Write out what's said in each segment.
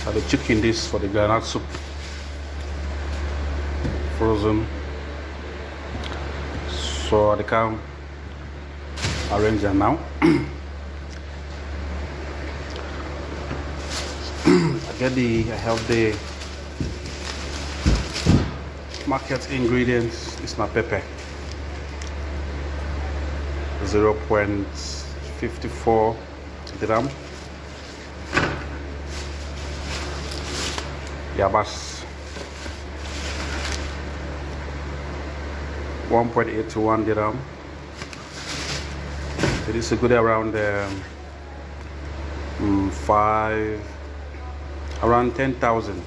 So the chicken this for the granite soup, frozen. So I can arrange them now. I have the market ingredients. It's my pepper, 0.54 gram. Yabas, 1.81 dirham. So this is good around around 10,000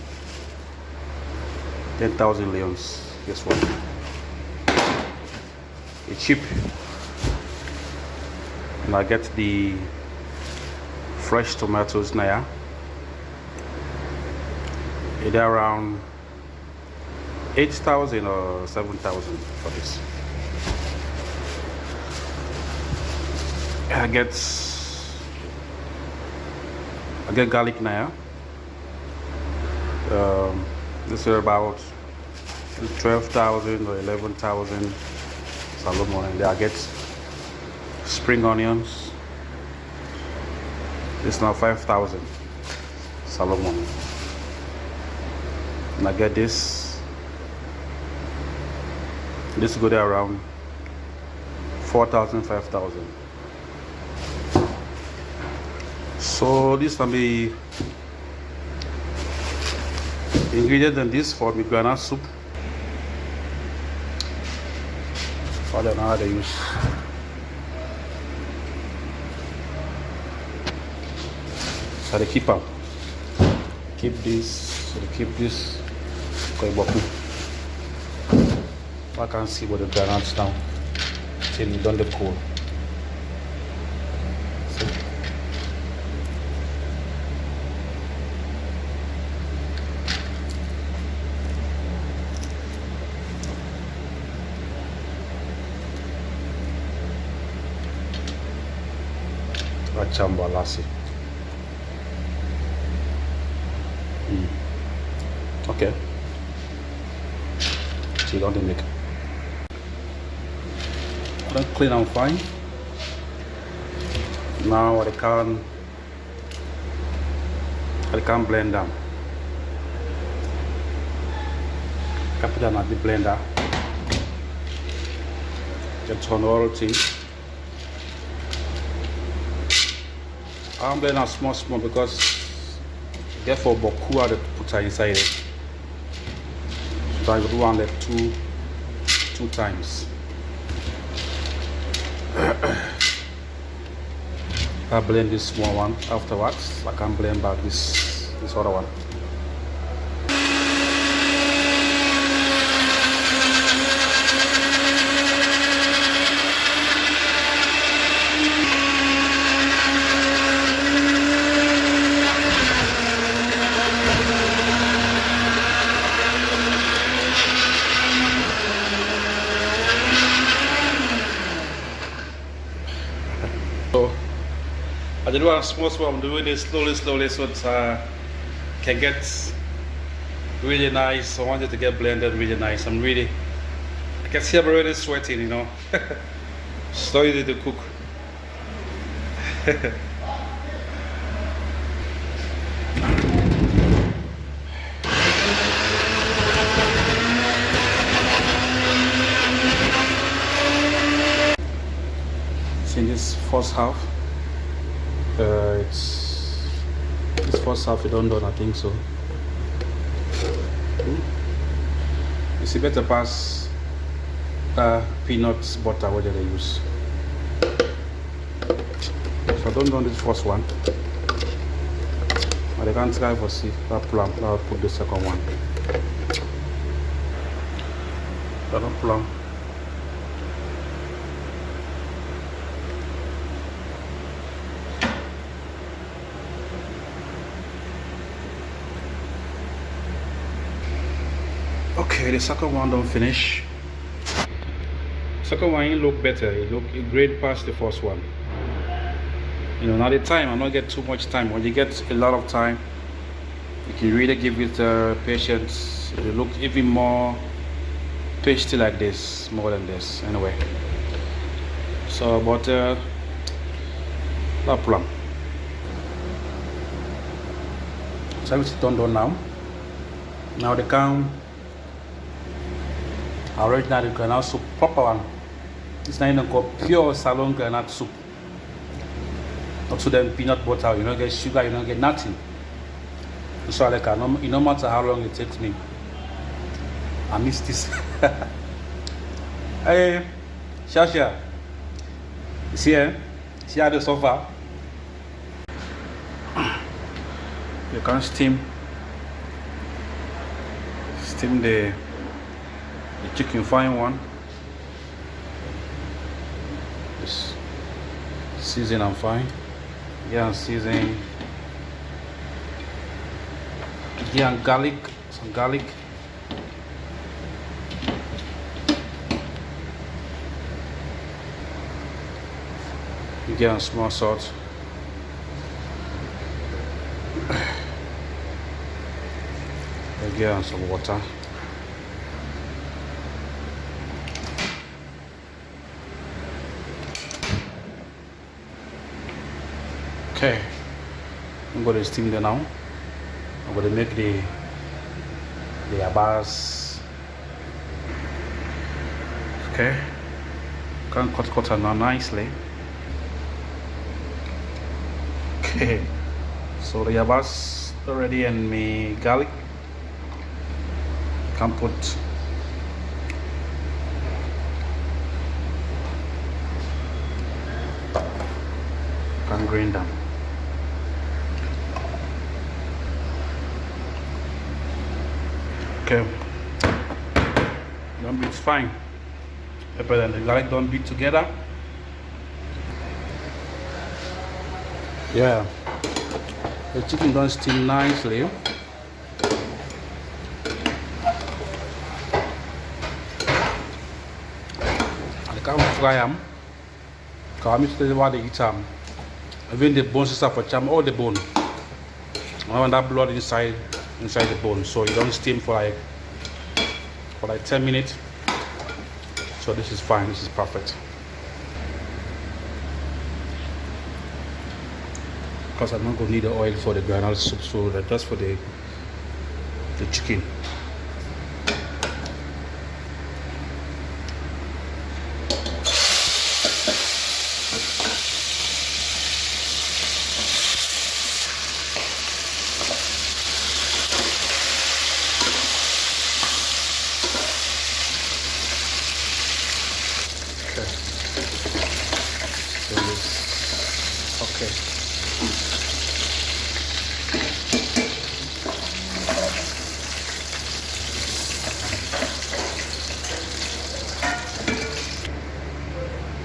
leons. Guess what? It's cheap, and I get the fresh tomatoes now. It's around 8,000 or 7,000 for this. I get garlic now. This is about 12,000 or 11,000 Salomon, and I get spring onions. It's now 5,000 Salomon, and I get this go there around 4,000, 5,000. So this can be ingredient in this for the granite soup. I don't know how to use. So they keep this. So they keep this. I can see what the granates now till you done the cool. So, Achamba lassi. Okay. So you don't make it. Clean and fine. Now I can blend them. I put them at the blender. Get on all things. I'm blending small because therefore boku to put inside it. So I do one like two times. I blend this small one. Afterwards, I can blend back this other one. So I do a small. I'm doing it slowly so it can get really nice. I want it to get blended really nice. I can see I'm already sweating, you know. So easy to cook. In this first half, this first half you don't do nothing, so you see better pass peanuts butter what they use. So I don't do this first one, but I can try for see that plum. I'll put the second one. That plum. Okay, the second one don't finish. Second one it look better. It look great past the first one. You know, now the time I not get too much time. When you get a lot of time, You can really give it patience. It will look even more pasty like this, more than this. Anyway, so but no problem. So everything done now. Now the can original granite soup proper one. It's not even called pure salon granite soup. Not to them peanut butter. You don't get sugar. You don't get nothing. So like no matter how long it takes me, I miss this. Hey, Shasha, see here? See how the sofa? You can steam the chicken fine one. Just season and fine. Yeah, season. Yeah, and garlic, some garlic. You get small salt. You get some water. Okay, I'm going to steam them now. I'm going to make the yabas. Okay, can cut it now nicely. Okay, so the yabas already and my garlic. Can put can grind them. Okay, don't beat fine. Pepper and the garlic don't beat together. Yeah, the chicken don't steam nicely. And I can't fry them. Cause I'm still want to eat them. Even the bones stuff for cham, all the bone. I want that blood inside the bone, so you don't steam for like 10 minutes. So this is fine, this is perfect. Because I'm not going to need the oil for the granite soup, so that's just for the chicken.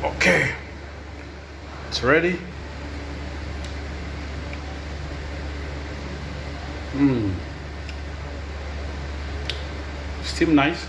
Okay, it's ready. Steam nice.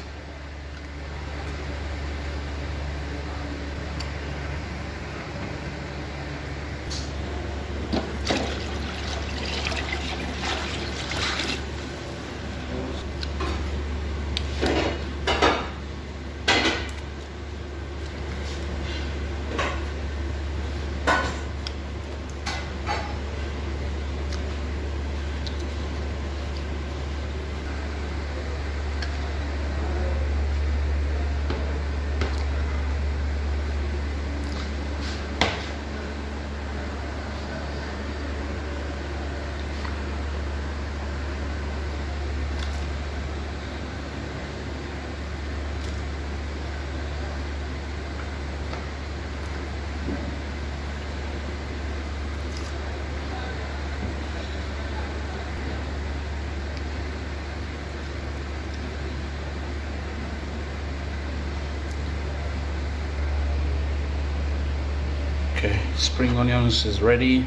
Okay, spring onions is ready.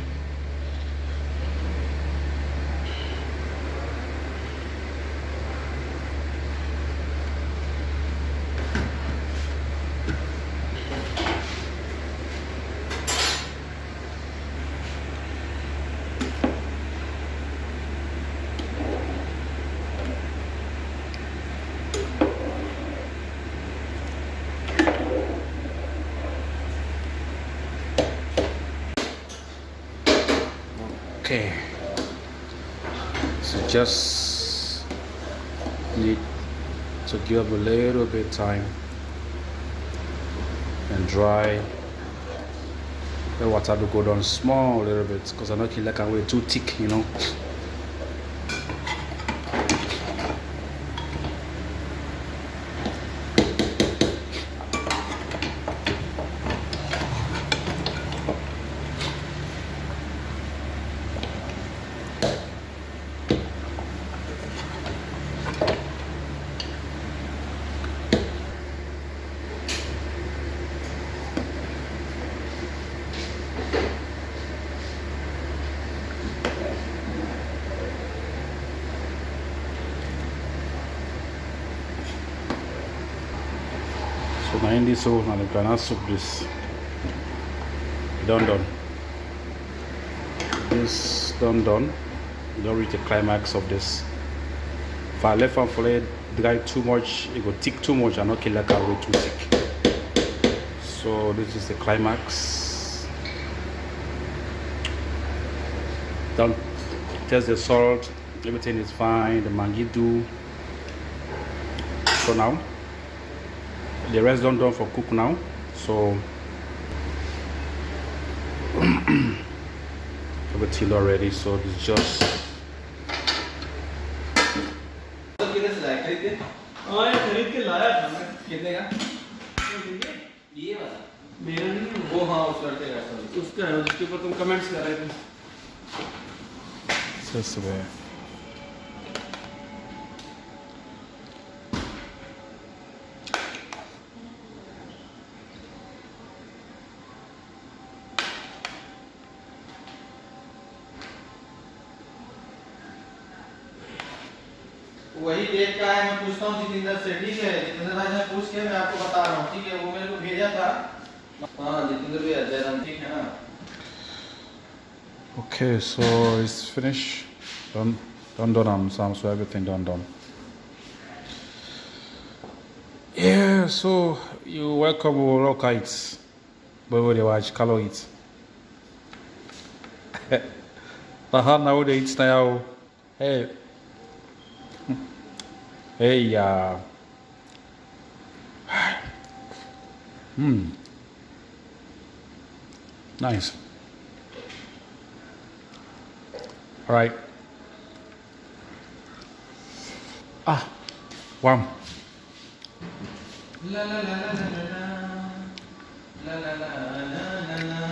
Okay, so just need to give a little bit time and dry the water to go down small a little bit because I know killer can way too thick, you know. So now in this hole, I'm gonna soup this. Done. This done. Don't reach the climax of this. If I left and for it dry too much, it will thick too much and not kill like a way too thick. So this is the climax. Don't test the salt, everything is fine, the mangi do. So now the rest done for cook now. So everything already, so it's just खरीद के लाया था मैं। कितने का? ये वाला? मेरा नहीं है वो हाँ उस लड़के का उसका है जिसके ऊपर तुम कमेंट्स कर रहे थे। this way. वही डेट का है, मैं पूछता हूँ जितेंद्र से। ठीक है जितेंद्र भाई ने पूछ के मैं आपको बता रहा हूँ। ठीक है वो मेरे को भेजा था। हाँ जितेंद्र भी जयराम ठीक है ना। Okay, so it's finished. Done on some, so everything done. Yeah, so you welcome all kites. But they watch color it. But how now they eat now? Hey. Hey, nice. All right. Wow. La la la la la la la la la la la la